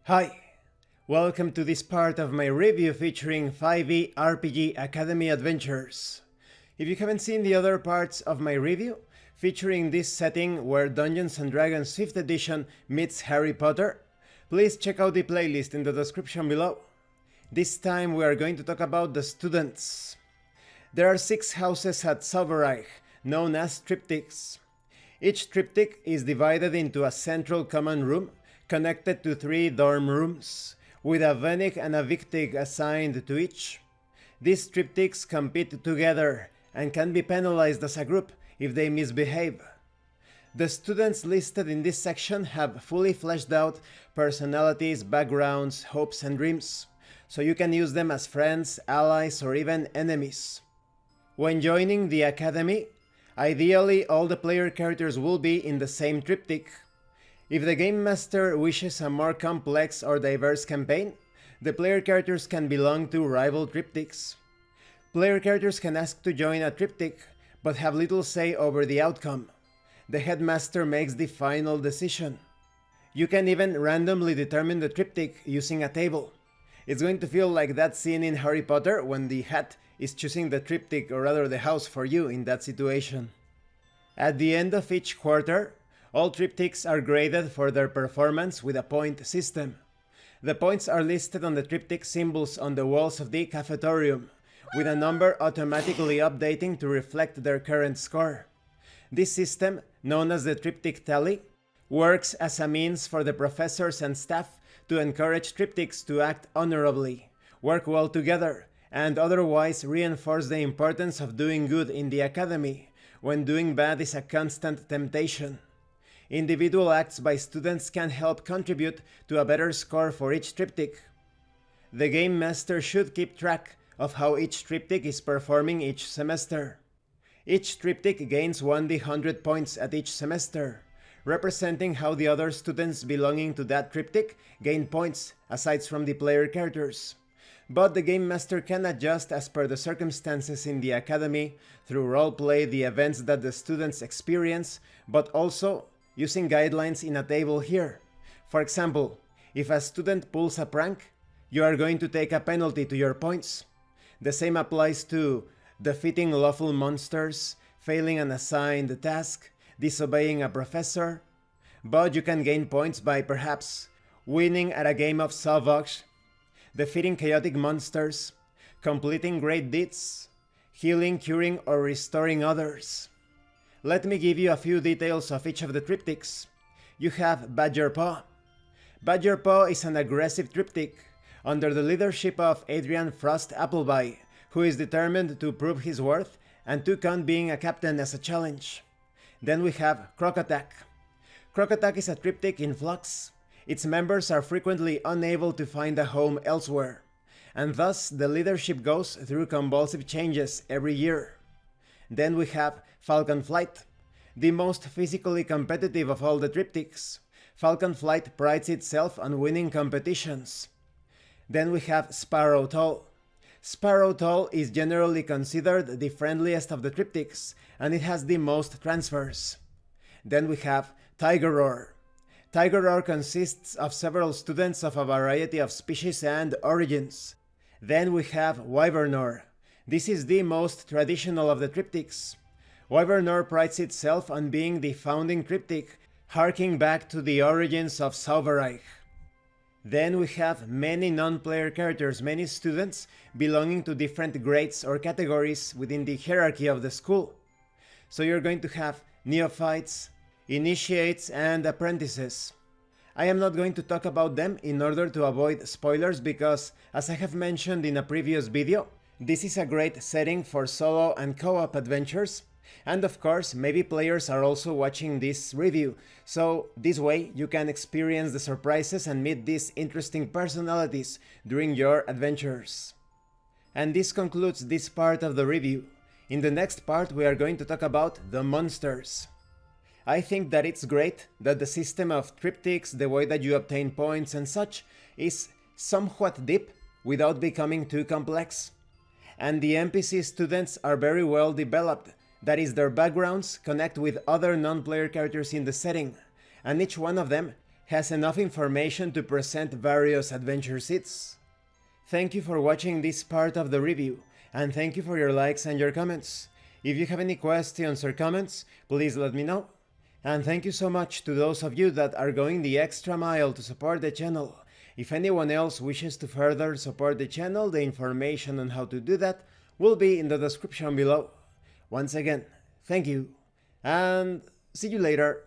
Hi, welcome to this part of my review featuring 5e RPG Academy Adventures. If you haven't seen the other parts of my review, featuring this setting where Dungeons & Dragons 5th edition meets Harry Potter, please check out the playlist in the description below. This time we are going to talk about the students. There are 6 houses at Zauberreich, known as triptychs. Each triptych is divided into a central common room connected to 3 dorm rooms, with a Venig and a Victig assigned to each. These triptychs compete together and can be penalized as a group if they misbehave. The students listed in this section have fully fleshed out personalities, backgrounds, hopes and dreams, so you can use them as friends, allies or even enemies. When joining the academy, ideally all the player characters will be in the same triptych. If the Game Master wishes a more complex or diverse campaign, the player characters can belong to rival triptychs. Player characters can ask to join a triptych, but have little say over the outcome. The headmaster makes the final decision. You can even randomly determine the triptych using a table. It's going to feel like that scene in Harry Potter when the hat is choosing the triptych, or rather the house, for you in that situation. At the end of each quarter, all triptychs are graded for their performance with a point system. The points are listed on the triptych symbols on the walls of the cafetorium, with a number automatically updating to reflect their current score. This system, known as the triptych tally, works as a means for the professors and staff to encourage triptychs to act honorably, work well together, and otherwise reinforce the importance of doing good in the academy, when doing bad is a constant temptation. Individual acts by students can help contribute to a better score for each triptych. The Game Master should keep track of how each triptych is performing each semester. Each triptych gains 1d100 points at each semester, representing how the other students belonging to that triptych gain points aside from the player characters. But the Game Master can adjust as per the circumstances in the academy through roleplay the events that the students experience, but also using guidelines in a table here. For example, if a student pulls a prank, you are going to take a penalty to your points. The same applies to defeating lawful monsters, failing an assigned task, disobeying a professor. But you can gain points by perhaps winning at a game of Sauvage, defeating chaotic monsters, completing great deeds, healing, curing or restoring others. Let me give you a few details of each of the triptychs. You have Badger Paw. Badger Paw is an aggressive triptych under the leadership of Adrian Frost Appleby, who is determined to prove his worth and took on being a captain as a challenge. Then we have Croc Attack. Croc Attack is a triptych in flux. Its members are frequently unable to find a home elsewhere, and thus the leadership goes through convulsive changes every year. Then we have Falcon Flight, the most physically competitive of all the triptychs. Falcon Flight prides itself on winning competitions. Then we have Sparrow Toll. Sparrow Toll is generally considered the friendliest of the triptychs, and it has the most transfers. Then we have Tiger Roar. Tiger Roar consists of several students of a variety of species and origins. Then we have Wyvernor. This is the most traditional of the triptychs. Wyvernor prides itself on being the founding triptych, harking back to the origins of Zauberreich. Then we have many non-player characters, many students belonging to different grades or categories within the hierarchy of the school. So you're going to have neophytes, initiates and apprentices. I am not going to talk about them in order to avoid spoilers because, as I have mentioned in a previous video, this is a great setting for solo and co-op adventures, and of course maybe players are also watching this review, so this way you can experience the surprises and meet these interesting personalities during your adventures. And this concludes this part of the review. In the next part we are going to talk about the monsters. I think that it's great that the system of triptychs, the way that you obtain points and such, is somewhat deep without becoming too complex. And the NPC students are very well developed, that is, their backgrounds connect with other non-player characters in the setting, and each one of them has enough information to present various adventure seeds. Thank you for watching this part of the review, and thank you for your likes and your comments. If you have any questions or comments, please let me know. And thank you so much to those of you that are going the extra mile to support the channel. If anyone else wishes to further support the channel, the information on how to do that will be in the description below. Once again, thank you, and see you later.